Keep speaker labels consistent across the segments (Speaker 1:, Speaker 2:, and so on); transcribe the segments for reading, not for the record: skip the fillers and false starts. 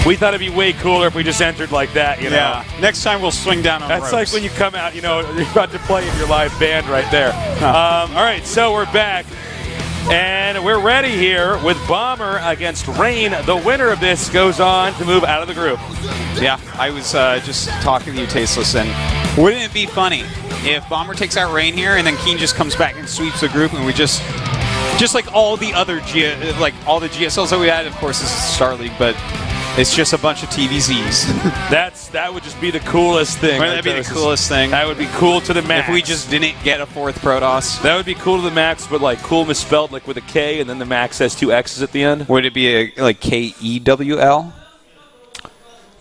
Speaker 1: We thought it'd be way cooler if we just entered like that, you know.
Speaker 2: Yeah. Next time we'll swing down on
Speaker 1: That's
Speaker 2: ropes.
Speaker 1: like when you come out, you know, you're about to play in your live band right there. All right, so we're back. And we're ready here with Bomber against Rain. The winner of this goes on to move out of the group.
Speaker 2: Yeah, I was just talking to you, Tasteless, and wouldn't it be funny if Bomber takes out Rain here and then Keen just comes back and sweeps the group and we just like all the other all the GSLs that we had, of course, this is Star League, but it's just a bunch of TVZs.
Speaker 1: That would just be the coolest thing.
Speaker 2: Wouldn't that be the coolest thing?
Speaker 1: That would be cool to the max.
Speaker 2: If we just didn't get a fourth Protoss.
Speaker 1: That would be cool to the max, but like cool misspelled, like with a K, and then the max has two X's at the end.
Speaker 2: Would it be like KEWL?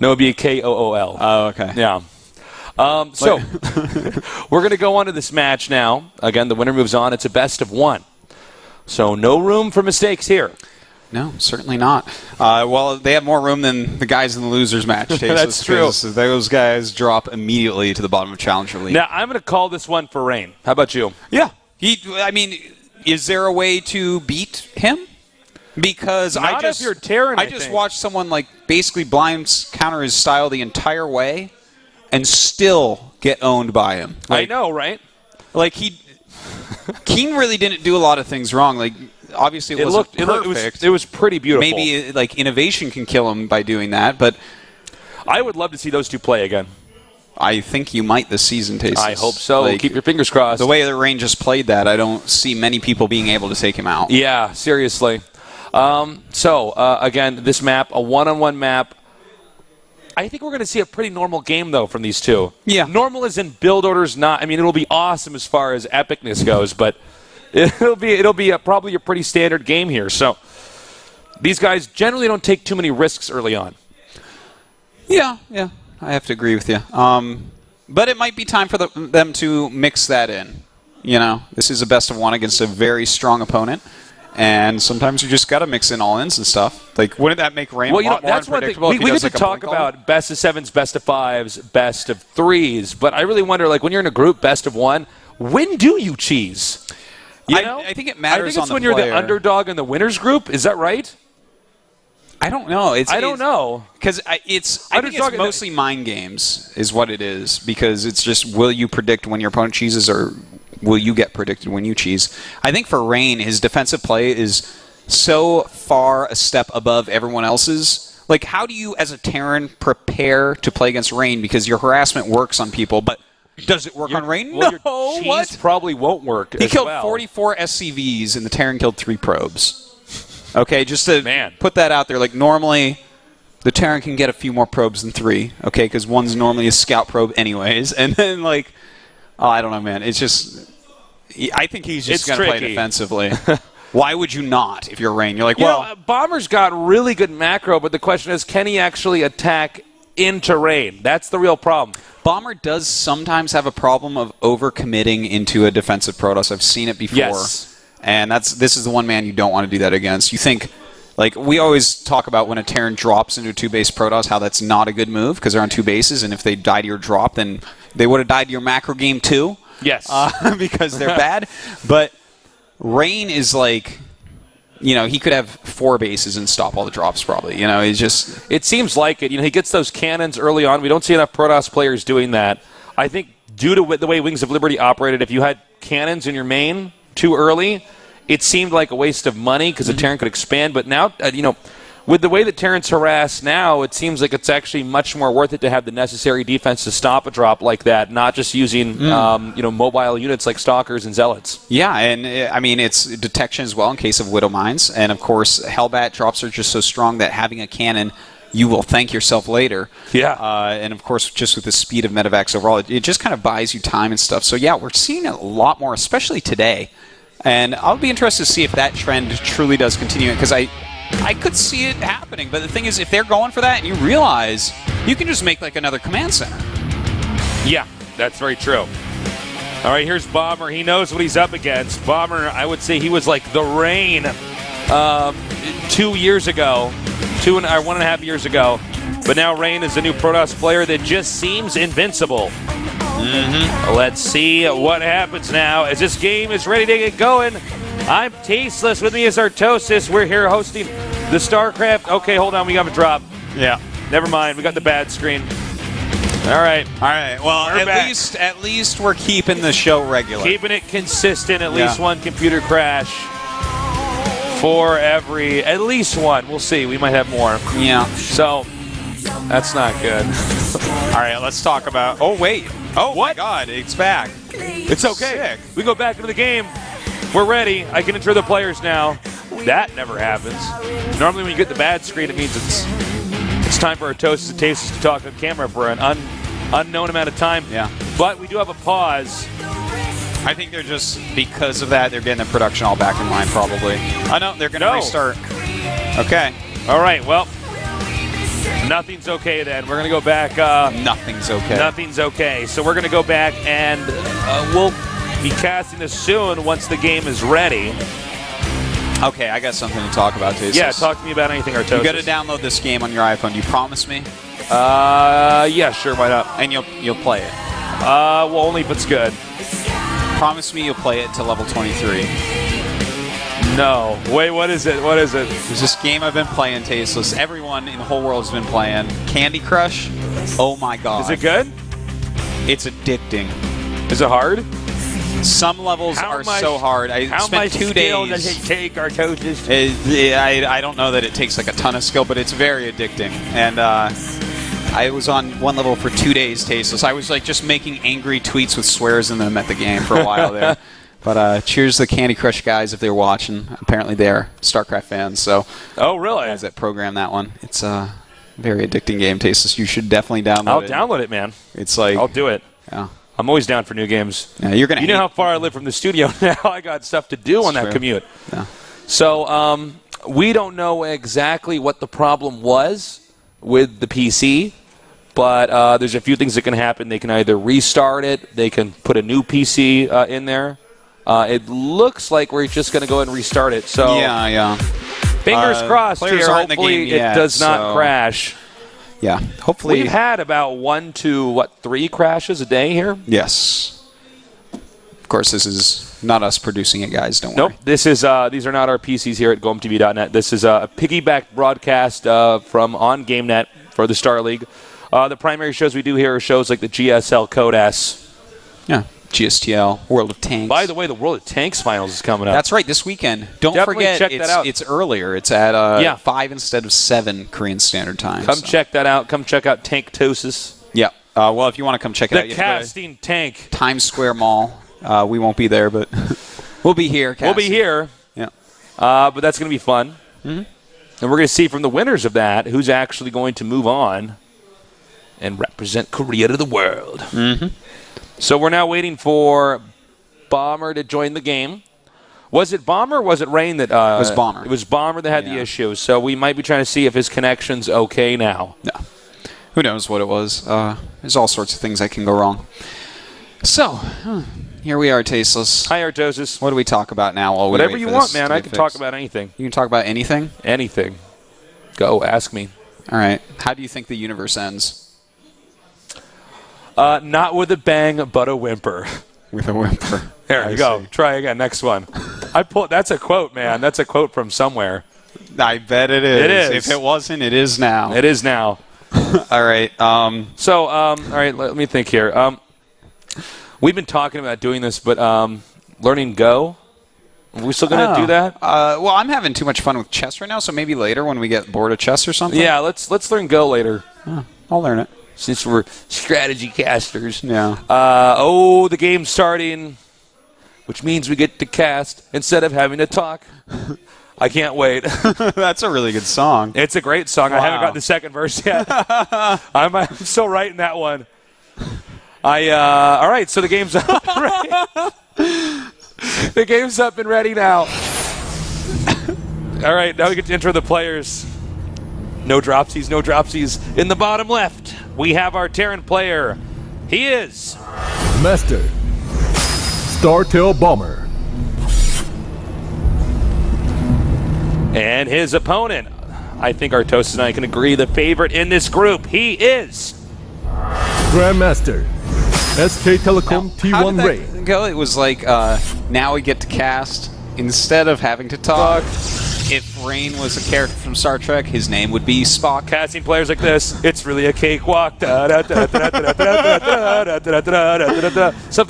Speaker 1: No, it would be a KOOL.
Speaker 2: Oh, okay.
Speaker 1: Yeah. So we're going to go on to this match now. Again, the winner moves on. It's a best of one. So no room for mistakes here.
Speaker 2: No, certainly not. Well, they have more room than the guys in the losers match.
Speaker 1: That's true.
Speaker 2: Those guys drop immediately to the bottom of Challenger League.
Speaker 1: Now, I'm going to call this one for Rain. How about you?
Speaker 2: Yeah. Is there a way to beat him? Because
Speaker 1: Not if you're Terran,
Speaker 2: I just watched someone basically blind counter his style the entire way and still get owned by him.
Speaker 1: I know, right?
Speaker 2: Keen really didn't do a lot of things wrong. Obviously, it wasn't perfect.
Speaker 1: It was pretty beautiful.
Speaker 2: Maybe innovation can kill him by doing that, but
Speaker 1: I would love to see those two play again.
Speaker 2: I think you might this season, Tasteless.
Speaker 1: I hope so. Keep your fingers crossed.
Speaker 2: The way that Rain just played that, I don't see many people being able to take him out.
Speaker 1: Yeah, seriously. Again, this map, a one-on-one map. I think we're going to see a pretty normal game, though, from these two.
Speaker 2: Yeah.
Speaker 1: Normal as in build orders, not. I mean, it'll be awesome as far as epicness goes, but it'll be probably a pretty standard game here. So these guys generally don't take too many risks early on.
Speaker 2: Yeah, I have to agree with you. But it might be time for them to mix that in. This is a best of one against a very strong opponent. And sometimes you just got to mix in all-ins and stuff. Wouldn't that make Rain a lot more unpredictable?
Speaker 1: We get to talk about best of sevens, best of fives, best of threes, but I really wonder, when you're in a group, best of one, when do you cheese?
Speaker 2: I think it matters.
Speaker 1: I think it's when you're the underdog in the winners group. Is that right?
Speaker 2: I don't know.
Speaker 1: I don't know.
Speaker 2: Because I think it's mostly mind games is what it is. Because it's just, will you predict when your opponent cheeses or will you get predicted when you cheese? I think for Rain, his defensive play is so far a step above everyone else's. How do you, as a Terran, prepare to play against Rain? Because your harassment works on people, but does it work on Rain?
Speaker 1: Well, your cheese probably won't work.
Speaker 2: He killed 44 SCVs, and the Terran killed 3 probes. Okay, just to put that out there. Normally, the Terran can get a few more probes than 3, okay, because one's normally a scout probe anyways. And then, I don't know, man. It's just, I think he's just going to play defensively. Why would you not if you're Rain? You're
Speaker 1: Bomber's got really good macro, but the question is, can he actually attack into Rain? That's the real problem.
Speaker 2: Bomber does sometimes have a problem of overcommitting into a defensive Protoss. I've seen it before.
Speaker 1: Yes.
Speaker 2: And this is the one man you don't want to do that against. You think, we always talk about when a Terran drops into a 2-base Protoss, how that's not a good move because they're on 2 bases, and if they die to your drop, then they would have died to your macro game too.
Speaker 1: Yes.
Speaker 2: Because they're bad. But Rain is he could have 4 bases and stop all the drops probably. He's just...
Speaker 1: It seems like it. He gets those cannons early on. We don't see enough Protoss players doing that. I think due to the way Wings of Liberty operated, if you had cannons in your main too early, it seemed like a waste of money because the Terran could expand. But now, with the way that Terrans harass now, it seems like it's actually much more worth it to have the necessary defense to stop a drop like that, not just using mobile units like Stalkers and Zealots.
Speaker 2: Yeah, and it's detection as well in case of Widow Mines. And, of course, Hellbat drops are just so strong that having a cannon, you will thank yourself later.
Speaker 1: Yeah.
Speaker 2: And, of course, just with the speed of Medivacs overall, it just kind of buys you time and stuff. So, yeah, we're seeing a lot more, especially today. And I'll be interested to see if that trend truly does continue, because I could see it happening. But the thing is, if they're going for that and you realize you can just make another command center.
Speaker 1: Yeah, that's very true. All right, here's Bomber. He knows what he's up against. Bomber, I would say he was like the Rain 2 years ago, 1.5 years ago. But now Rain is a new Protoss player that just seems invincible. Let's see what happens now as this game is ready to get going. I'm Tasteless. With me is Artosis. We're here hosting the StarCraft. Okay, hold on. We got a drop.
Speaker 2: Yeah.
Speaker 1: Never mind. We got the bad screen. All right.
Speaker 2: All right. Well, at least we're keeping the show regular.
Speaker 1: Keeping it consistent. At least one computer crash for at least one. We'll see. We might have more.
Speaker 2: Yeah.
Speaker 1: So that's not good.
Speaker 2: All right. Let's talk about. Oh wait. Oh my God! It's back.
Speaker 1: It's okay. We go back into the game. We're ready. I can enter the players now. That never happens. Normally, when you get the bad screen, it means it's time for Artosis and Tasteless to talk on camera for an unknown amount of time.
Speaker 2: Yeah.
Speaker 1: But we do have a pause.
Speaker 2: I think they're just, because of that, they're getting the production all back in line, probably. Oh, no, they're going to restart. Okay.
Speaker 1: All right, well, nothing's okay then. We're going to go back.
Speaker 2: Nothing's okay.
Speaker 1: Nothing's okay. So we're going to go back, and we'll be casting this soon once the game is ready.
Speaker 2: Okay, I got something to talk about, Tasteless.
Speaker 1: Yeah, talk to me about anything, Artosis.
Speaker 2: You got to download this game on your iPhone. Do you promise me?
Speaker 1: Yeah, sure, why not?
Speaker 2: And you'll play it.
Speaker 1: Well, only if it's good.
Speaker 2: Promise me you'll play it to level 23.
Speaker 1: No. Wait, what is it? What is it?
Speaker 2: There's this game I've been playing, Tasteless. Everyone in the whole world has been playing. Candy Crush. Oh my God.
Speaker 1: Is it good?
Speaker 2: It's addicting.
Speaker 1: Is it hard?
Speaker 2: Some levels are so hard. I spent 2 days.
Speaker 1: How much skill does it take, Artosis?
Speaker 2: I don't know that it takes like a ton of skill, but it's very addicting. And I was on one level for 2 days, Tasteless. I was like just making angry tweets with swears in them at the game for a while there. But cheers to the Candy Crush guys if they're watching. Apparently they're StarCraft fans. So
Speaker 1: oh, really?
Speaker 2: Guys that program that one. It's a very addicting game, Tasteless. You should definitely download it.
Speaker 1: I'll download it, man.
Speaker 2: It's like
Speaker 1: I'll do it.
Speaker 2: Yeah.
Speaker 1: I'm always down for new games.
Speaker 2: Yeah, you're gonna.
Speaker 1: You know how far I live from the studio now. I got stuff to do on that commute.
Speaker 2: Yeah.
Speaker 1: So we don't know exactly what the problem was with the PC, but there's a few things that can happen. They can either restart it, they can put a new PC in there. It looks like we're just going to go ahead and restart it. So
Speaker 2: yeah.
Speaker 1: Fingers crossed here. Hopefully it does not crash.
Speaker 2: Yeah, hopefully.
Speaker 1: We've had about 1 to 3 crashes a day here.
Speaker 2: Yes. Of course, this is not us producing it, guys. Don't worry.
Speaker 1: Nope. This is these are not our PCs here at GoMTV.net. This is a piggyback broadcast from on GameNet for the Star League. The primary shows we do here are shows like the GSL Code S.
Speaker 2: Yeah. GSTL, World of Tanks.
Speaker 1: By the way, the World of Tanks finals is coming up.
Speaker 2: That's right, this weekend. Don't forget,
Speaker 1: check that out.
Speaker 2: It's earlier. It's at 5 instead of 7 Korean Standard Time.
Speaker 1: Come check that out. Come check out Tanktosis.
Speaker 2: Yeah. Well, if you want to come check it out.
Speaker 1: The casting tank.
Speaker 2: Times Square Mall. We won't be there, but we'll be here.
Speaker 1: We'll be here.
Speaker 2: Yeah.
Speaker 1: But that's going to be fun.
Speaker 2: Mm-hmm.
Speaker 1: And we're going to see from the winners of that who's actually going to move on and represent Korea to the world.
Speaker 2: Mm-hmm.
Speaker 1: So we're now waiting for Bomber to join the game. Was it Bomber or was it Rain that...
Speaker 2: it was Bomber.
Speaker 1: It was Bomber that had the issue. So we might be trying to see if his connection's okay now.
Speaker 2: No. Who knows what it was. There's all sorts of things that can go wrong. So, here we are, Tasteless.
Speaker 1: Hi, Artosis.
Speaker 2: What do we talk about now?
Speaker 1: Whatever you want, man. I can talk about anything.
Speaker 2: You can talk about anything?
Speaker 1: Anything. Go, ask me.
Speaker 2: All right. How do you think the universe ends?
Speaker 1: Not with a bang, but a whimper.
Speaker 2: With a whimper.
Speaker 1: There you go. Try again. Next one. That's a quote, man. That's a quote from somewhere.
Speaker 2: I bet it is.
Speaker 1: It is.
Speaker 2: If it wasn't, it is now.
Speaker 1: It is now.
Speaker 2: All right.
Speaker 1: All right. Let me think here. We've been talking about doing this, but learning Go. Are we still going to do that?
Speaker 2: Well, I'm having too much fun with chess right now, so maybe later when we get bored of chess or something.
Speaker 1: Yeah. Let's learn Go later.
Speaker 2: I'll learn it.
Speaker 1: Since we're strategy casters.
Speaker 2: Yeah.
Speaker 1: The game's starting, which means we get to cast instead of having to talk. I can't wait.
Speaker 2: That's a really good song.
Speaker 1: It's a great song. Wow. I haven't got the second verse yet. I'm still writing that one. All right, so the game's up. The game's up and ready now. All right, now we get to enter the players. No dropsies. In the bottom left, we have our Terran player. He is...
Speaker 3: Master. Startail Bomber.
Speaker 1: And his opponent, I think Artosis and I can agree, the favorite in this group. He is...
Speaker 3: Grandmaster. SK Telecom T1 Ray.
Speaker 2: Go? It was like, now we get to cast instead of having to talk. If if Rain was a character from Star Trek, his name would be Spock.
Speaker 1: Casting players like this, it's really a cakewalk. Something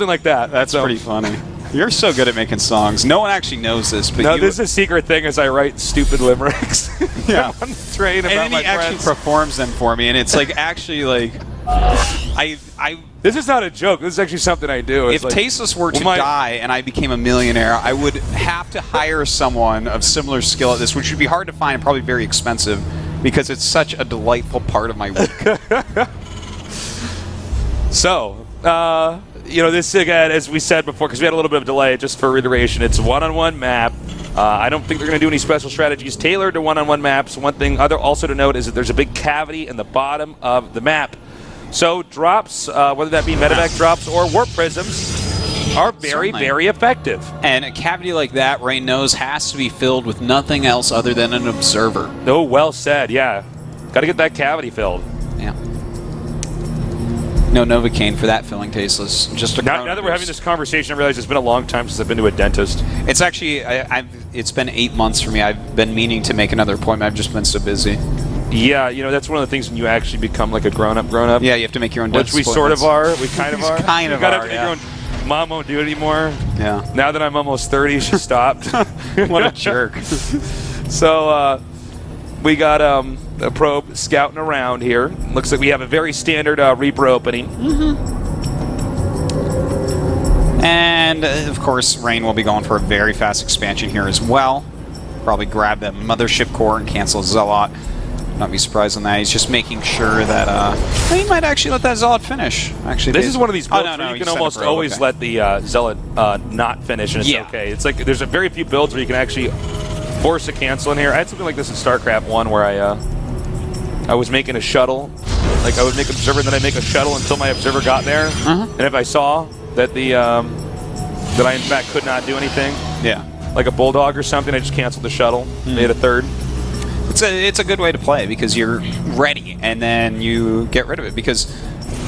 Speaker 1: like that.
Speaker 2: That's pretty funny. You're so good at making songs. No one actually knows this, but
Speaker 1: no, this is a secret thing. As I write stupid limericks.
Speaker 2: Yeah.
Speaker 1: On the train about
Speaker 2: and then
Speaker 1: my
Speaker 2: he actually
Speaker 1: friends.
Speaker 2: performs them for me, and it's like actually like
Speaker 1: This is not a joke. This is actually something I do. It's
Speaker 2: if Tasteless were to die and I became a millionaire, I would have to hire someone of similar skill at this, which would be hard to find and probably very expensive because it's such a delightful part of my week.
Speaker 1: So, this again, as we said before, because we had a little bit of delay, just for reiteration, it's a one-on-one map. I don't think they're going to do any special strategies tailored to one-on-one maps. One thing also to note is that there's a big cavity in the bottom of the map. So drops, whether that be medevac drops or warp prisms, are very, very effective.
Speaker 2: And a cavity like that, Rain knows, has to be filled with nothing else other than an observer.
Speaker 1: Oh, well said, yeah. Got to get that cavity filled.
Speaker 2: Yeah. No Novocaine for that filling, Tasteless. Just a
Speaker 1: now that we're having this conversation, I realize it's been a long time since I've been to a dentist.
Speaker 2: It's actually, it's been 8 months for me. I've been meaning to make another appointment. I've just been so busy.
Speaker 1: Yeah, that's one of the things when you actually become like a grown-up.
Speaker 2: Yeah, you have to make your own
Speaker 1: dentist
Speaker 2: dentist
Speaker 1: Which we sort of are. We kind of are.
Speaker 2: Kind of
Speaker 1: gotta
Speaker 2: are,
Speaker 1: have to
Speaker 2: yeah.
Speaker 1: make your own. Mom won't do it anymore.
Speaker 2: Yeah.
Speaker 1: Now that I'm almost 30, she stopped.
Speaker 2: What a jerk.
Speaker 1: So, we got a probe scouting around here. Looks like we have a very standard Reaper opening.
Speaker 2: And, of course, Rain will be going for a very fast expansion here as well. Probably grab that mothership core and cancel Zealot. Not be surprised on that. He's just making sure that he might actually let that Zealot finish. Actually,
Speaker 1: this is one of these builds where you can
Speaker 2: set
Speaker 1: almost
Speaker 2: a probe,
Speaker 1: always let the Zealot not finish, and it's okay. It's like there's a very few builds where you can actually force a cancel in here. I had something like this in StarCraft 1 where I was making a shuttle. Like I would make observer, and then I'd make a shuttle until my observer got there. And if I saw that that I in fact could not do anything, like a bulldog or something, I just canceled the shuttle, made a third.
Speaker 2: It's a good way to play because you're ready and then you get rid of it. Because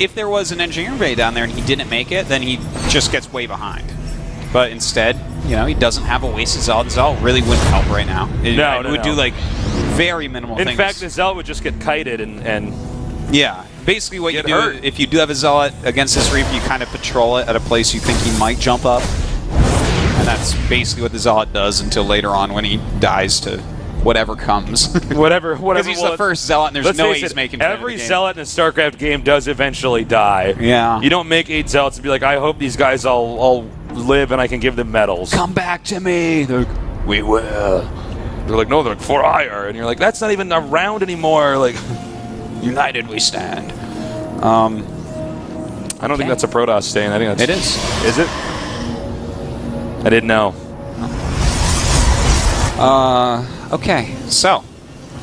Speaker 2: if there was an engineer bay down there and he didn't make it, then he just gets way behind. But instead, he doesn't have a wasted Zealot. Zealot really wouldn't help right now. It would do like very minimal things.
Speaker 1: In fact, the Zealot would just get kited and
Speaker 2: yeah. Basically what you do, if you do have a Zealot against this Reaper, you kind of patrol it at a place you think he might jump up. And that's basically what the Zealot does until later on when he dies to whatever comes.
Speaker 1: whatever.
Speaker 2: Because he's the first Zealot, and there's no way he's making it.
Speaker 1: Every Zealot in a StarCraft game does eventually die.
Speaker 2: Yeah.
Speaker 1: You don't make 8 Zealots and be like, I hope these guys all live and I can give them medals.
Speaker 2: Come back to me.
Speaker 1: They're like, we will. They're like, no, they're like, for ire. And you're like, that's not even around anymore. Like,
Speaker 2: united we stand.
Speaker 1: I don't think that's a Protoss stain. I think that's...
Speaker 2: It is.
Speaker 1: Is it? I didn't know.
Speaker 2: Okay, so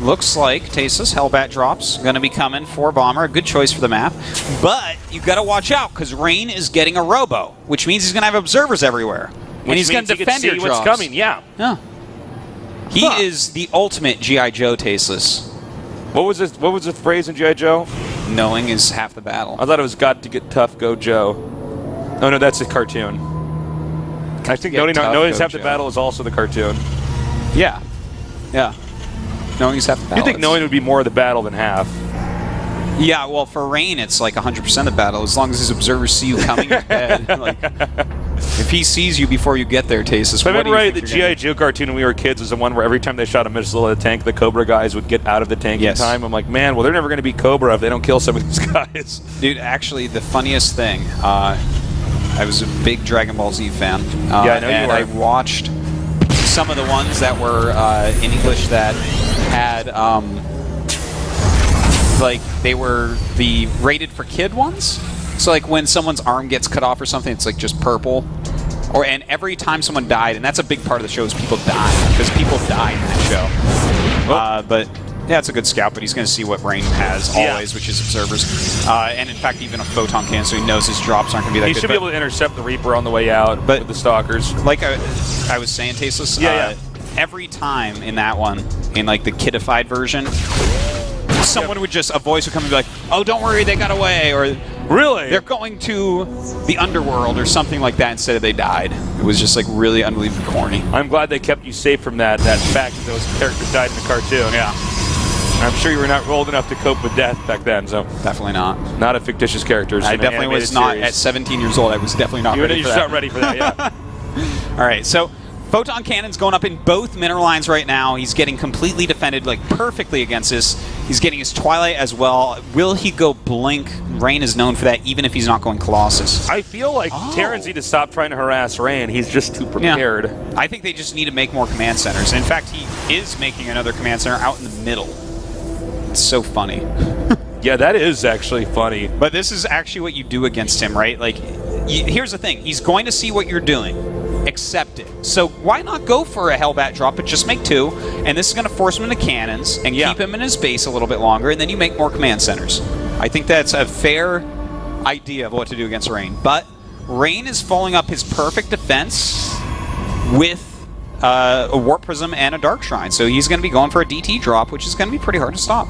Speaker 2: looks like Tasteless Hellbat drops going to be coming for Bomber. A good choice for the map, but you got to watch out because Rain is getting a robo, which means he's going to have observers everywhere, and he's going to defend your
Speaker 1: what's
Speaker 2: drops.
Speaker 1: coming. Yeah.
Speaker 2: He is the ultimate GI Joe. Tasteless.
Speaker 1: What was this? What was the phrase in GI Joe?
Speaker 2: Knowing is half the battle.
Speaker 1: I thought it was "Got to get tough, go Joe." Oh no, that's a cartoon. I think knowing is half the battle is also the cartoon.
Speaker 2: Yeah. Knowing is half the battle.
Speaker 1: You think knowing would be more of the battle than half?
Speaker 2: Yeah, well, for Rain, it's like 100% the battle. As long as his observers see you coming, you're dead. Like, if he sees you before you get there, Tasteless,
Speaker 1: what do you think? The G.I. Joe cartoon when we were kids was the one where every time they shot a missile at a tank, the Cobra guys would get out of the tank in time. I'm like, man, well, they're never going to be Cobra if they don't kill some of these guys.
Speaker 2: Dude, actually, the funniest thing, I was a big Dragon Ball Z fan.
Speaker 1: Yeah, I know you were.
Speaker 2: I watched some of the ones that were in English that had, like, they were the rated for kid ones. So, like, when someone's arm gets cut off or something, it's, like, just purple. And every time someone died, and that's a big part of the show, is people die. Because people die in that show. But, yeah, it's a good scout, but he's going to see what Rain has always, which is observers. And, in fact, even a photon cannon, so he knows his drops aren't going to be that good.
Speaker 1: He should be able to intercept the Reaper on the way out with the Stalkers.
Speaker 2: Like I was saying, Tasteless, every time in that one, in, like, the kidified version, someone would just, a voice would come and be like, oh, don't worry, they got away, or
Speaker 1: Really?
Speaker 2: They're going to the underworld or something like that instead of they died. It was just like really unbelievably corny.
Speaker 1: I'm glad they kept you safe from that fact that those characters died in the cartoon.
Speaker 2: Yeah.
Speaker 1: I'm sure you were not old enough to cope with death back then, so.
Speaker 2: Definitely not.
Speaker 1: Not a fictitious characters.
Speaker 2: I definitely was not, at 17 years old, I was definitely not ready for that.
Speaker 1: You're not ready for that, yeah.
Speaker 2: All right, so Photon Cannon's going up in both mineral lines right now. He's getting completely defended, like perfectly against this. He's getting his Twilight as well. Will he go Blink? Rain is known for that, even if he's not going Colossus.
Speaker 1: I feel like Terrans need to stop trying to harass Rain. He's just too prepared.
Speaker 2: Yeah. I think they just need to make more command centers. In fact, he is making another command center out in the middle. It's so funny.
Speaker 1: Yeah, that is actually funny.
Speaker 2: But this is actually what you do against him, right? Like, here's the thing. He's going to see what you're doing. Accept it. So why not go for a Hellbat drop, but just make 2, and this is going to force him into cannons and keep him in his base a little bit longer, and then you make more command centers. I think that's a fair idea of what to do against Rain. But Rain is following up his perfect defense with a Warp Prism and a Dark Shrine. So he's going to be going for a DT drop, which is going to be pretty hard to stop.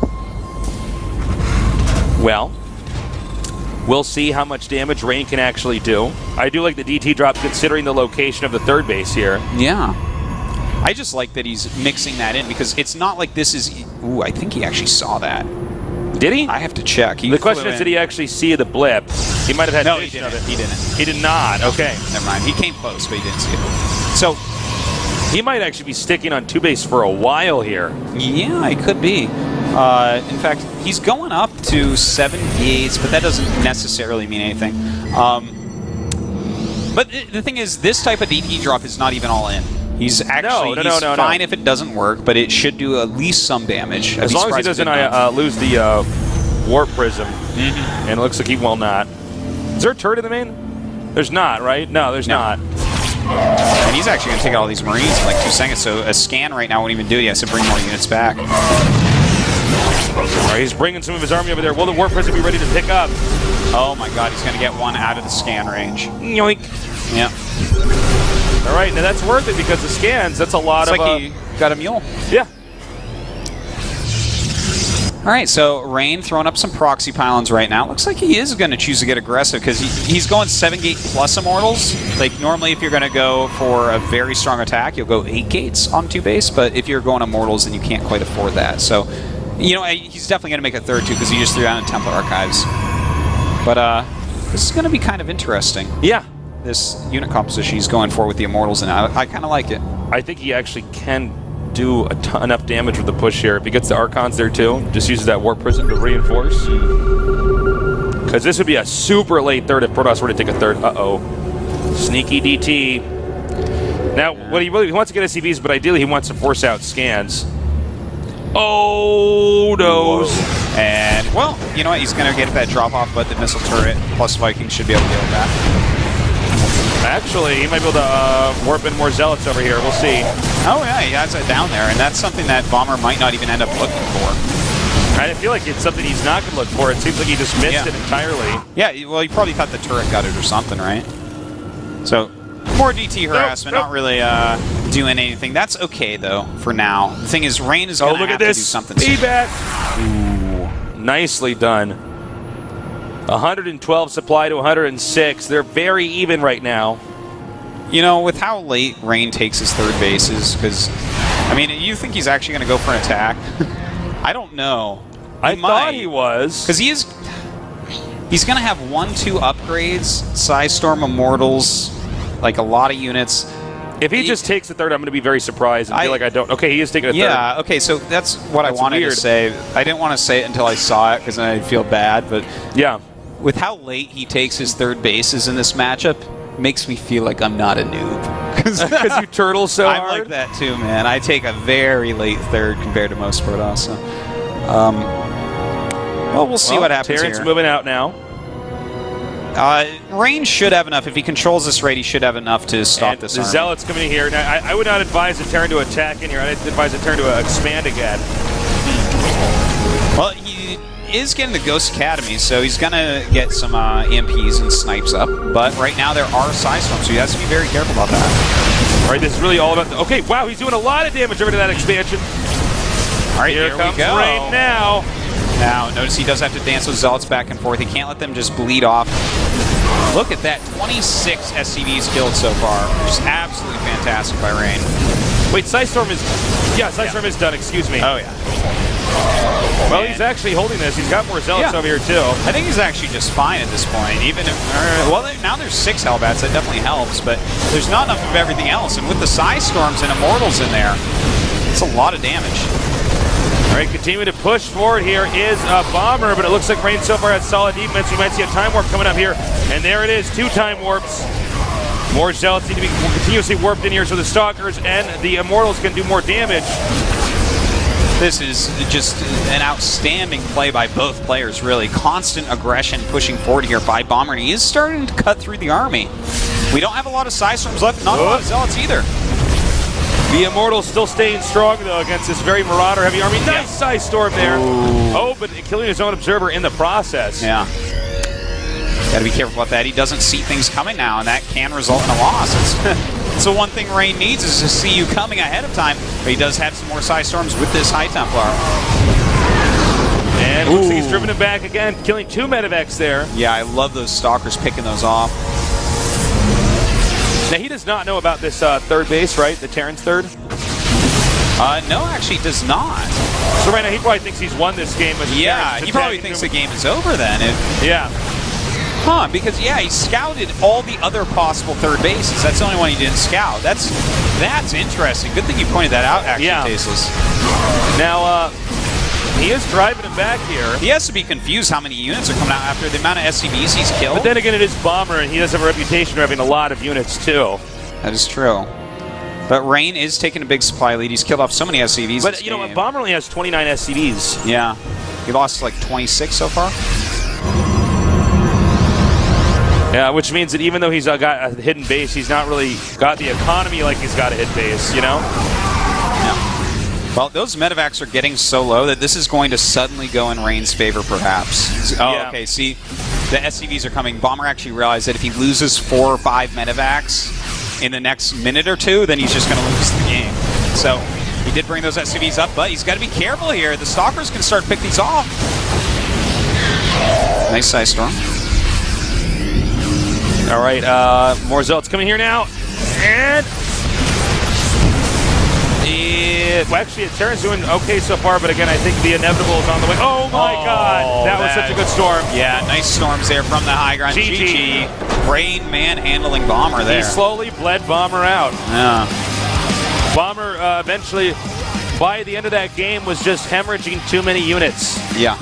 Speaker 1: Well, we'll see how much damage Rain can actually do. I do like the DT drop considering the location of the third base here.
Speaker 2: Yeah. I just like that he's mixing that in because it's not like this is... Ooh, I think he actually saw that.
Speaker 1: Did he?
Speaker 2: I have to check.
Speaker 1: The question is, did he actually see the blip? He might have had vision of it.
Speaker 2: He didn't.
Speaker 1: He did not. Okay.
Speaker 2: Never mind. He came close, but he didn't see it. So...
Speaker 1: He might actually be sticking on 2 base for a while here.
Speaker 2: Yeah, it could be. In fact, he's going up to 7 gates, but that doesn't necessarily mean anything. But the thing is, this type of DT drop is not even all in. He's actually fine if it doesn't work, but it should do at least some damage.
Speaker 1: As long as he doesn't lose the Warp Prism. And it looks like he will not. Is there a turret in the main? There's not, right? No, there's not.
Speaker 2: And he's actually going to take out all these Marines in like 2 seconds, so a scan right now won't even do it. He has to bring more units back.
Speaker 1: All right, he's bringing some of his army over there. Will the Warp Prism be ready to pick up?
Speaker 2: Oh my god, he's going to get one out of the scan range.
Speaker 1: Yoink.
Speaker 2: Yeah.
Speaker 1: All right, now that's worth it because the scans, that's a lot of...
Speaker 2: It's like he got a mule.
Speaker 1: Yeah.
Speaker 2: All right, so Rain throwing up some proxy pylons right now. Looks like he is going to choose to get aggressive because he's going 7 gate plus Immortals. Like normally if you're going to go for a very strong attack, you'll go 8 gates on 2 base, but if you're going Immortals, then you can't quite afford that. So, you know, he's definitely going to make a third too because he just threw down in Templar Archives. But this is going to be kind of interesting.
Speaker 1: Yeah.
Speaker 2: This unit composition he's going for with the Immortals, and I kind of like it.
Speaker 1: I think he actually can do enough damage with the push here. If he gets the Archons there too, just uses that Warp Prism to reinforce. Because this would be a super late third if Protoss were to take a third. Uh-oh. Sneaky DT. Now, what he wants to get SCVs, but ideally he wants to force out scans. Oh, no.
Speaker 2: And, well, you know what? He's going to get that drop-off, but the missile turret plus Vikings should be able to deal with that.
Speaker 1: Actually, he might be able to warp in more Zealots over here. We'll see.
Speaker 2: Oh, yeah, he has it down there, and that's something that Bomber might not even end up looking for.
Speaker 1: I feel like it's something he's not going to look for. It seems like he just missed it entirely.
Speaker 2: Yeah, well, he probably thought the turret got it or something, right? So, more DT harassment, not really doing anything. That's okay, though, for now. The thing is, Rain is going to have to do something.
Speaker 1: Feedback. Ooh, nicely done. 112 supply to 106. They're very even right now.
Speaker 2: You know, with how late Rain takes his third bases, because, I mean, you think he's actually going to go for an attack? I don't know.
Speaker 1: I thought he was.
Speaker 2: Because he's going to have 1-2 upgrades, Size Storm Immortals, like a lot of units.
Speaker 1: If he just takes the third, I'm going to be very surprised and feel like I don't. Okay, he is taking a third.
Speaker 2: Yeah, okay, so that's what I wanted to say. I didn't want to say it until I saw it because then I'd feel bad, but
Speaker 1: yeah.
Speaker 2: With how late he takes his third bases in this matchup, makes me feel like I'm not a noob.
Speaker 1: Because you turtle so hard?
Speaker 2: I'm like that too, man. I take a very late third compared to most Protoss. So. Well, we'll see what happens
Speaker 1: Terrence
Speaker 2: here.
Speaker 1: Moving out now.
Speaker 2: Rain should have enough. If he controls this rate, he should have enough to stop this
Speaker 1: The
Speaker 2: army.
Speaker 1: Zealots coming in here. Now, I would not advise the Terran to attack in here. I'd advise the Terran to expand again.
Speaker 2: Well, he is getting the Ghost Academy, so he's going to get some EMPs and snipes up. But right now there are Size Storms, so he has to be very careful about that.
Speaker 1: All right, this is really all about... Okay, wow, he's doing a lot of damage over to that expansion.
Speaker 2: All right,
Speaker 1: here comes Rain now.
Speaker 2: Now, notice he does have to dance with Zealots back and forth. He can't let them just bleed off. Look at that, 26 SCVs killed so far. Just absolutely fantastic by Rain.
Speaker 1: Wait, Psystorm is... Yeah, Psystorm is done, excuse me.
Speaker 2: Oh, yeah.
Speaker 1: Well, he's actually holding this. He's got more Zealots over here, too.
Speaker 2: I think he's actually just fine at this point. Even if... well, now there's 6 Hellbats. That definitely helps, but there's not enough of everything else. And with the Psystorms and Immortals in there, it's a lot of damage.
Speaker 1: All right, continuing to push forward here is a Bomber, but it looks like Rain so far has solid defense. We might see a Time Warp coming up here, and there it is, 2 Time Warps. More Zealots need to be continuously warped in here so the Stalkers and the Immortals can do more damage.
Speaker 2: This is just an outstanding play by both players, really. Constant aggression pushing forward here by Bomber, and he is starting to cut through the army. We don't have a lot of Psystorms left, not a lot of Zealots either.
Speaker 1: The Immortals still staying strong, though, against this very Marauder-heavy army. Nice Psystorm there. Ooh. Oh, but killing his own Observer in the process.
Speaker 2: Yeah. Gotta be careful about that. He doesn't see things coming now, and that can result in a loss. It's the one thing Rain needs is to see you coming ahead of time, but he does have some more Psystorms with this High Templar.
Speaker 1: And looks like he's driven him back again, killing 2 Medivacs there.
Speaker 2: Yeah, I love those Stalkers picking those off.
Speaker 1: Now, he does not know about this third base, right? The Terran's third?
Speaker 2: No, actually does not.
Speaker 1: So right now, he probably thinks he's won this game. With
Speaker 2: yeah, he probably thinks the game is over then.
Speaker 1: Yeah.
Speaker 2: Huh, because, yeah, he scouted all the other possible third bases. That's the only one he didn't scout. That's interesting. Good thing you pointed that out, actually, Tasteless.
Speaker 1: Now, he is driving him back here.
Speaker 2: He has to be confused how many units are coming out after the amount of SCVs he's killed.
Speaker 1: But then again, it is Bomber, and he does have a reputation for having a lot of units, too.
Speaker 2: That is true. But Rain is taking a big supply lead. He's killed off so many SCVs.
Speaker 1: But, you know, Bomber only has 29 SCVs.
Speaker 2: Yeah. He lost, like, 26 so far.
Speaker 1: Yeah, which means that even though he's got a hidden base, he's not really got the economy like he's got a hidden base, you know?
Speaker 2: Yeah. Well, those Medivacs are getting so low that this is going to suddenly go in Rain's favor, perhaps. Oh, yeah. Okay, see, the SCVs are coming. Bomber actually realized that if he loses 4 or 5 Medivacs in the next minute or 2, then he's just going to lose the game. So he did bring those SCVs up, but he's got to be careful here. The Stalkers can start to pick these off. Nice Psystorm.
Speaker 1: All right, more Zealots coming here now. And... well, actually, Terran's doing okay so far, but again, I think the inevitable is on the way. Oh, my God. That was such a good storm.
Speaker 2: Yeah, nice storms there from the high ground. GG. Rain manhandling Bomber there.
Speaker 1: He slowly bled Bomber out.
Speaker 2: Yeah.
Speaker 1: Bomber eventually, by the end of that game, was just hemorrhaging too many units.
Speaker 2: Yeah.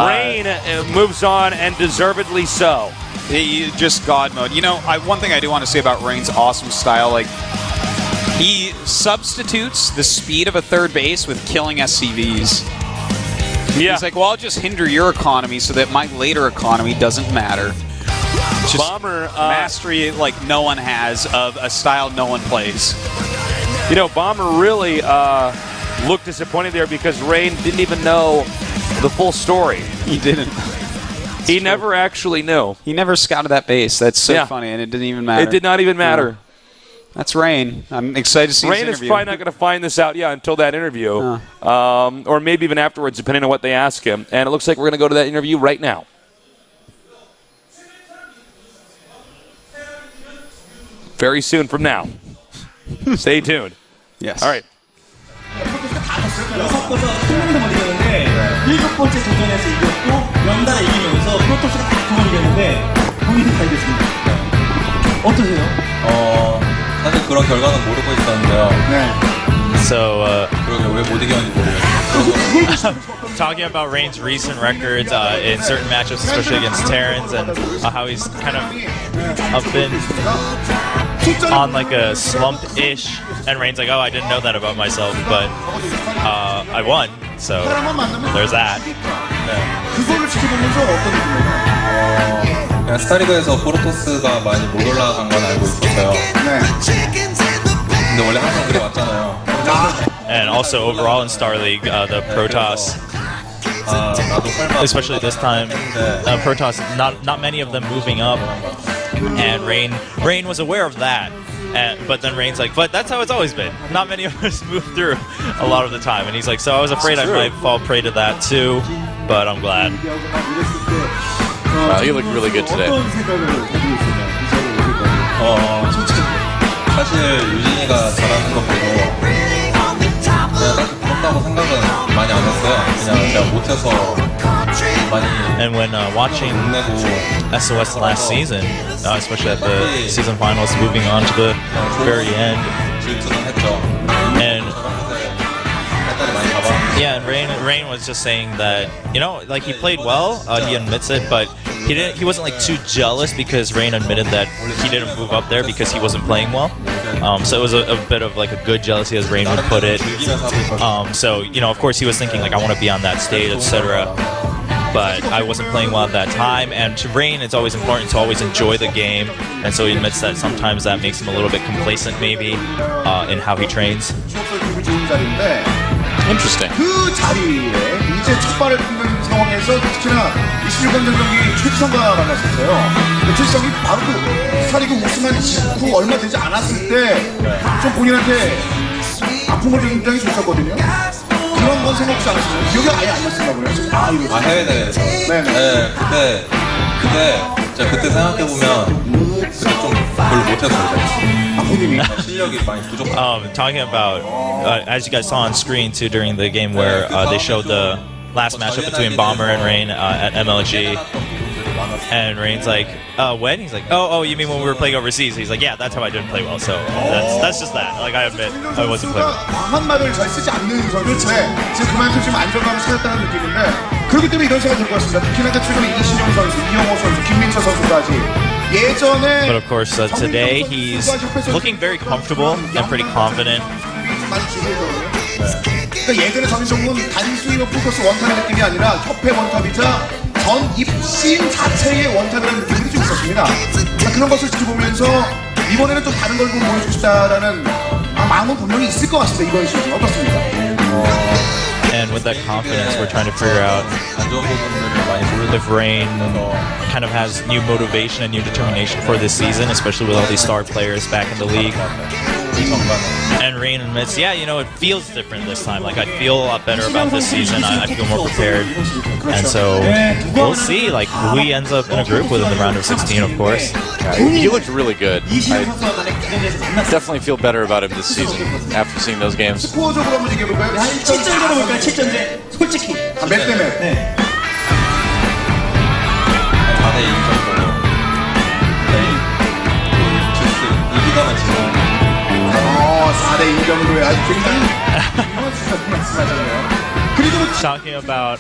Speaker 1: Rain moves on, and deservedly so.
Speaker 2: He just God mode. You know, one thing I do want to say about Rain's awesome style, like, he substitutes the speed of a third base with killing SCVs. Yeah. He's like, well, I'll just hinder your economy so that my later economy doesn't matter. Just
Speaker 1: Bomber
Speaker 2: mastery like no one has of a style no one plays.
Speaker 1: You know, Bomber really looked disappointed there because Rain didn't even know the full story.
Speaker 2: He didn't.
Speaker 1: He never actually knew.
Speaker 2: He never scouted that base. That's so funny, and it didn't even matter.
Speaker 1: It did not even matter.
Speaker 2: Yeah. That's Rain. I'm excited to see his interview.
Speaker 1: Rain is probably not going to find this out, until that interview. Or maybe even afterwards, depending on what they ask him. And it looks like we're going to go to that interview right now. Very soon from now. Stay tuned.
Speaker 2: Yes.
Speaker 1: All right.
Speaker 4: 7번째 도전에서 이겼고 연달아 이기면서 프로토스가 딱 그만 이겼는데 본인은 다 이겼습니다. 어떠세요?
Speaker 5: 사실 그런 결과는 모르고 있었는데요.
Speaker 4: 네.
Speaker 5: So 그러게 왜 못 이겼는지 모르겠어요.
Speaker 6: Talking about Rain's recent records in certain matchups, especially against Terrans, and how he's kind of been on like a slump-ish, and Rain's like, oh, I didn't know that about myself, but I won, so there's that.
Speaker 4: 그거를 지켜보면서 어떤 느낌이에요?
Speaker 5: 그냥 스타리그에서 포르토스가 많이 못 올라간 건 알고 있었어요.
Speaker 4: 네.
Speaker 5: 근데 원래 항상 그래 왔잖아요.
Speaker 6: And also overall in Star League, the Protoss, especially this time, Protoss, not many of them moving up. And Rain was aware of that. But then Rain's like, but that's how it's always been. Not many of us move through a lot of the time. And he's like, so I was afraid I might fall prey to that too, but I'm glad.
Speaker 1: Wow, he looked really good today.
Speaker 5: 솔직히 사실 유진이가 잘하는 거 보고 그냥 딱히 부럽다고 생각은 많이 안 했어요. 그냥 제가 못해서 많이.
Speaker 6: And when watching SOS last season, especially at the season finals, moving on to the very end,
Speaker 5: 질투는 했죠.
Speaker 6: and
Speaker 5: 색깔이 많이 가봐.
Speaker 6: yeah, and Rain was just saying that, you know, like he played well, he admits it, but he wasn't like too jealous because Rain admitted that he didn't move up there because he wasn't playing well. So it was a bit of like a good jealousy, as Rain would put it. So, you know, of course he was thinking like, I want to be on that stage, etc. But I wasn't playing well at that time, and to Rain it's always important to always enjoy the game, and so he admits that sometimes that makes him a little bit complacent maybe in how he trains.
Speaker 1: Interesting.
Speaker 7: 그 자리에 이제 첫 발을 딛는 상황에서 특히나 26강전 경기 최지성과 만났었어요. 최지성이 바로 그 스타리그 우승한 직후 얼마 되지 않았을 때 좀 본인한테 아픔을 굉장히 줬었거든요. 그런 건 생각지 않았어요. 기억이 아예 안 났었나 보네요.
Speaker 5: 아 해외 대회에서.
Speaker 7: 네네.
Speaker 5: 네, 그때 생각해 보면 그때 좀 별로 못했어요.
Speaker 7: 본인이
Speaker 5: 실력이 많이 부족한.
Speaker 6: Talking about, as you guys saw on screen too during the game where they showed the last matchup between Bomber and Rain at MLG, and Rain's like, when? He's like, oh, you mean when we were playing overseas? He's like, yeah, that's how I didn't play well. So that's just that. Like I admit, I wasn't playing well.
Speaker 7: 과한 말을 잘 쓰지 않는 선수인데 지금 그만큼 지금 안정감을 찾았다는 느낌인데 그렇기 때문에 이런 생각이 들 것 같습니다. 특히나 최근에 이신영 선수, 이영호 선수, 김민철 선수까지 예전에.
Speaker 6: But of course, today he's looking very comfortable and pretty confident.
Speaker 7: 그러니까 예전에 정인정은 단순히 포커스 원탑의 느낌이 아니라 협회 원탑이자 전 입신 자체의 원탑이라는 느낌이 좀 있었습니다. 그런 것을 지켜보면서 이번에는 좀 다른 걸 보여주고 싶다라는 마음은 분명히 있을 것 같습니다. 이번 시즌 어떻습니까?
Speaker 6: And with that confidence, we're trying to figure out if Rain kind of has new motivation and new determination for this season, especially with all these star players back in the league. And Rain admits, yeah, you know, it feels different this time. Like, I feel a lot better about this season. I feel more prepared. And so we'll see, like, who he ends up in a group with in the round of 16, of course.
Speaker 1: He looked really good. I definitely feel better about him this season after seeing those games.
Speaker 7: 스코어적으로 한번 얘기해볼까요?
Speaker 4: 7점제로 볼까요? 7점제. 솔직히.
Speaker 7: 몇 대 몇?
Speaker 4: 네.
Speaker 5: 4대 2 정도. 이기다만 지금.
Speaker 7: 4대 2 정도의 아주 굉장히 말씀하셨네요.
Speaker 6: Talking about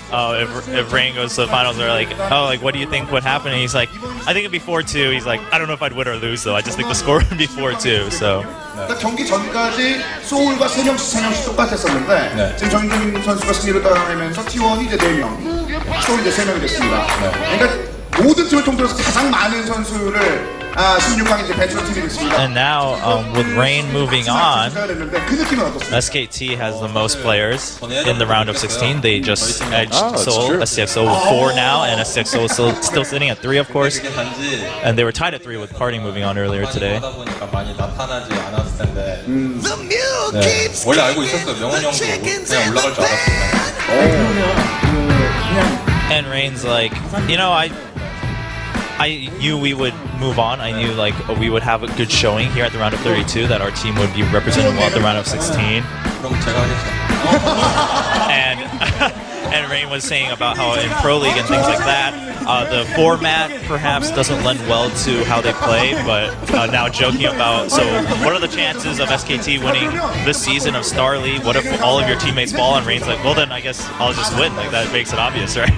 Speaker 6: if Rain goes to the finals, they're like, oh, like what do you think would happen? And he's like, I think it'd be 4-2. He's like, I don't know if I'd win or lose though. I just think the score would be 4-2. So.
Speaker 7: 경기 전까지 소울과 3명씩 똑같았었는데 지금 정인정 선수가 승리를 따내면서 T1이 이제 4명, 소울 이제 3명이 됐습니다. 그러니까 모든 팀을 통틀어서 가장 많은 선수를 16강 이제 배출한 팀이 됐습니다.
Speaker 6: And now with Rain moving on, SKT has the most players in the round of 16. They just edged Seoul, SCXO with 4 now, and SCXO is still sitting at 3, of course. And they were tied at 3 with Party moving on earlier today.
Speaker 5: 많이 나타나지 않았을 텐데. 네, 원래 알고 있었어요. 명훈 형도 그냥 올라갈 줄 알았어요.
Speaker 6: And Rain's like, you know, I knew we would move on. I knew like we would have a good showing here at the round of 32, that our team would be represented well at the round of 16.
Speaker 5: 그럼 제가 하겠죠.
Speaker 6: And Rain was saying about how in Pro League and things like that, the format perhaps doesn't lend well to how they play, but now joking about, so what are the chances of SKT winning this season of Star League? What if all of your teammates fall? And Rain's like, well then I guess I'll just win. Like that makes it obvious, right?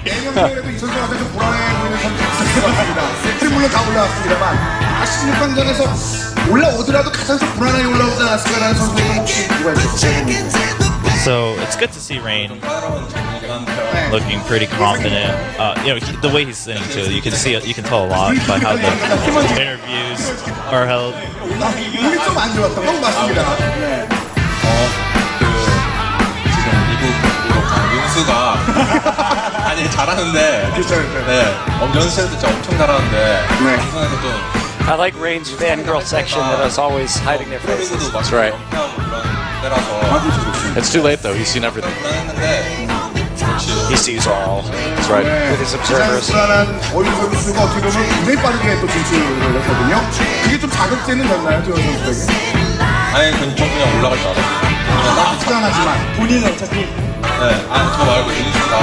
Speaker 7: 물론 다 올라왔습니다만 16강전에서 올라오더라도 가장 좀 불안하게 올라오지 않았을까라는 선수가 혹시 누가 있을까요?
Speaker 6: So it's good to see Rain looking pretty confident. You know, the way he's sitting too, you can see it, you can tell a lot by how the interviews are held.
Speaker 7: 운이 좀 안 좋았던 건 맞습니다.
Speaker 5: 지금 미국 윤수가 아니 잘하는데
Speaker 7: 그렇죠.
Speaker 5: 네 연습에도 진짜 엄청 잘하는데 방송에서도
Speaker 8: I like Rain's fangirl section that is always hiding their faces.
Speaker 5: That's
Speaker 9: right.
Speaker 5: 때라서
Speaker 9: It's too late though. He's seen everything. He sees all. That's right.
Speaker 8: With his observers.
Speaker 7: 불안한 어린 선수가 어떻게 보면 굉장히 빠르게 또 진출을 했거든요. 그게 좀 자극제는 됐나요, 조현 선수에게?
Speaker 5: 아예 그냥 올라갈 줄 알았어요.
Speaker 7: 불안하지만
Speaker 4: 본인은 어차피
Speaker 5: 저 말고 유니스가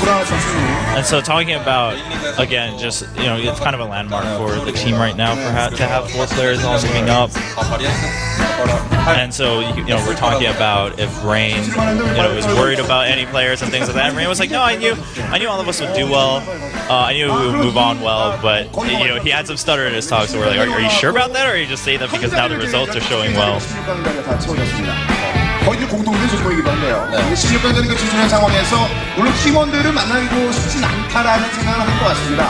Speaker 7: 불안한 선수.
Speaker 6: And so talking about, again, just, it's kind of a landmark for the team right now to have 4 players all moving up.
Speaker 5: 다 발휘했어.
Speaker 6: And so, we're talking about if Rain, was worried about any players and things like that. And Rain was like, no, I knew all of us would do well. I knew we would move on well, but, he had some stutter in his talk, so we're like, are you sure about that, or are you just saying that because now the results are showing well?
Speaker 7: 거의 공동된 조직이기도 한데요. 16강전에 진출한 상황에서 물론 팀원들을 만나고 싶진 않다라는 생각을 한 것 같습니다.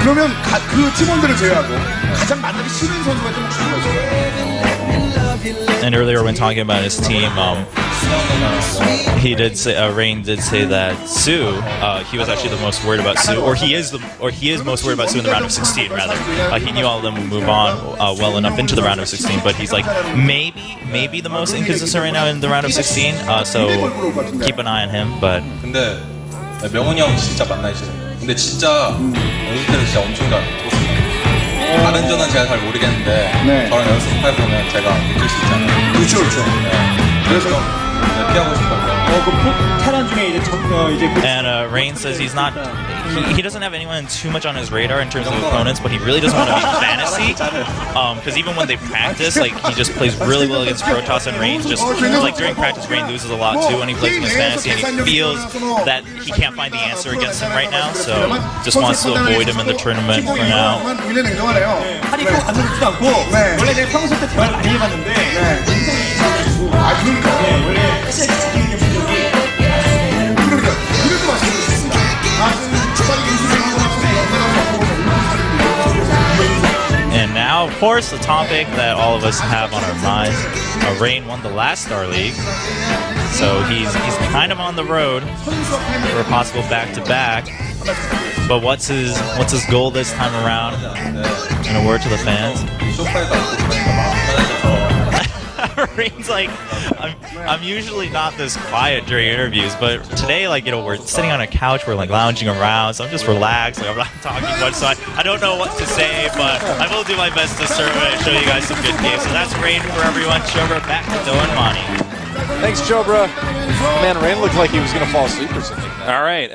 Speaker 7: 그러면 그 팀원들을 제외하고 가장 만나기 싫은 선수가 좀 누가 있을까요?
Speaker 6: And earlier when talking about his team, he did say Rain did say that Sue, he was actually the most worried about Sue, or he is most worried about Sue in the round of 16 rather. He knew all of them would move on well enough into the round of 16, but he's like maybe the most inconsistent right now in the round of 16. So keep an eye on him. But
Speaker 5: 근데 명훈이 형 진짜 만나기 싫어요. 근데 진짜 연습 때는 진짜 엄청 좋습니다. 다른 전은 제가 잘 모르겠는데 저랑 연습해보면 제가 느낄 수 있잖아요.
Speaker 7: 그렇죠.
Speaker 5: 그래서 피하고 싶어요.
Speaker 4: 테란 중에 이제
Speaker 6: And Rain says he doesn't have anyone too much on his radar in terms of opponents, but he really doesn't want to be fantasy. Because even when they practice, like he just plays really well against Protoss, and Rain just like during practice, Rain loses a lot too when he plays against fantasy, and he feels that he can't find the answer against him right now, so just wants to avoid him in the tournament for now.
Speaker 4: 하리코 안는지도 않고 원래 내가 평소 때 대화를 많이 해봤는데 원래 지키는 게 분명히
Speaker 7: 그래도 말씀드렸습니다.
Speaker 6: And now, of course, the topic that all of us have on our minds. Rain won the last Star League, so he's kind of on the road for a possible back-to-back. But what's his goal this time around? And a word to the fans. Rain's like, I'm usually not this quiet during interviews, but today, we're sitting on a couch, we're lounging around, so I'm just relaxed, I'm not talking much, so I don't know what to say, but I will do my best to serve it and show you guys some good games. So that's Rain for everyone. Chobra back to Do and Monty.
Speaker 9: Thanks, Chobra. Man, Rain looked like he was going to fall asleep or something.
Speaker 1: All right.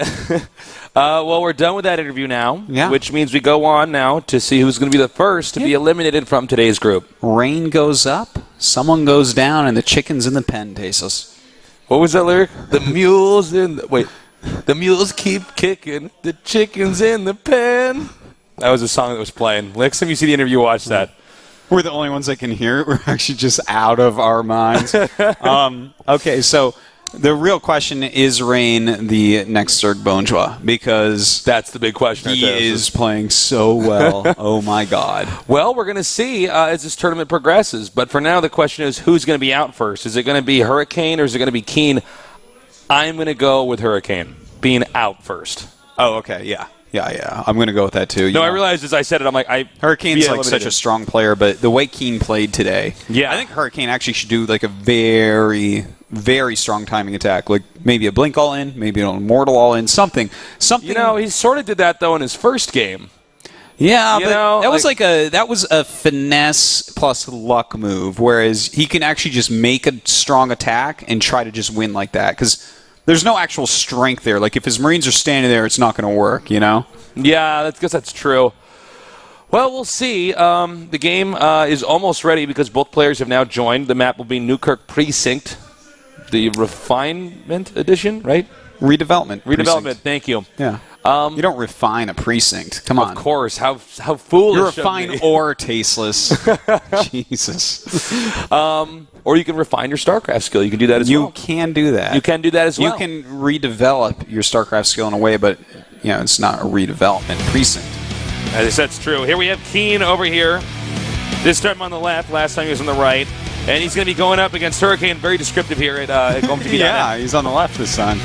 Speaker 1: Well, we're done with that interview now, which means we go on now to see who's going to be the first to be eliminated from today's group.
Speaker 2: Rain goes up, someone goes down, and the chicken's in the pen, Tasteless.
Speaker 1: What was that lyric? The mules the mules keep kicking, the chicken's in the pen. That was a song that was playing. Next time you see the interview, watch that.
Speaker 2: We're the only ones that can hear it. We're actually just out of our minds. Okay, so the real question is Rain the next Zerg Bonjour? Because
Speaker 1: that's the big question.
Speaker 2: He is playing so well. Oh my God.
Speaker 1: Well, we're going to see as this tournament progresses. But for now, the question is who's going to be out first? Is it going to be Hurricane or is it going to be Keen? I'm going to go with Hurricane being out first.
Speaker 2: Oh, okay, yeah. I'm going to go with that too.
Speaker 1: I realized as I said it, I'm like,
Speaker 2: Hurricane's such a strong player, but the way Keen played today, I think Hurricane actually should do a very, very strong timing attack, maybe a Blink all in, maybe an Immortal all in, something.
Speaker 1: He sort of did that though in his first game.
Speaker 2: Yeah, that was a finesse plus luck move, whereas he can actually just make a strong attack and try to just win like that because there's no actual strength there. If his Marines are standing there, it's not going to work, Yeah,
Speaker 1: I guess that's true. Well, we'll see. The game is almost ready because both players have now joined. The map will be Newkirk Precinct, the Refinement Edition, right?
Speaker 2: Redevelopment.
Speaker 1: Precinct. Thank you.
Speaker 2: Yeah. You don't refine a precinct. Come on.
Speaker 1: Of course. How foolish.
Speaker 2: You refine or tasteless. Jesus.
Speaker 1: Or you can refine your StarCraft skill. You can do that as well.
Speaker 2: You can do that.
Speaker 1: You can do that as well.
Speaker 2: You can redevelop your StarCraft skill in a way, but it's not a redevelopment precinct.
Speaker 1: As I said, it's true. Here we have Keen over here. This time on the left. Last time he was on the right. And he's going to be going up against Hurricane. Very descriptive here at GoMTV.
Speaker 2: Yeah, he's on the left this time.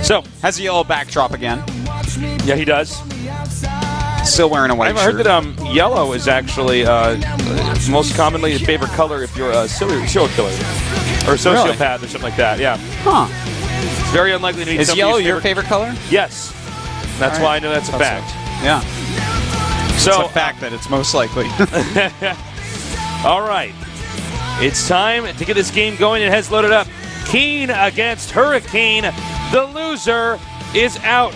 Speaker 1: So
Speaker 2: has a yellow backdrop again.
Speaker 1: Yeah, he does.
Speaker 2: Still wearing a white
Speaker 1: I've heard
Speaker 2: shirt.
Speaker 1: that yellow is actually most commonly your favorite color if you're a serial killer or a sociopath or something like that. Yeah.
Speaker 2: Huh.
Speaker 1: It's very unlikely to meet
Speaker 2: Is
Speaker 1: somebody
Speaker 2: yellow
Speaker 1: whose
Speaker 2: your favorite color?
Speaker 1: Yes. That's why I know that's a fact.
Speaker 2: Yeah.
Speaker 1: So
Speaker 2: it's a fact that it's most likely.
Speaker 1: All right. It's time to get this game going. It has loaded up. Keen against Hurricane. The loser is out.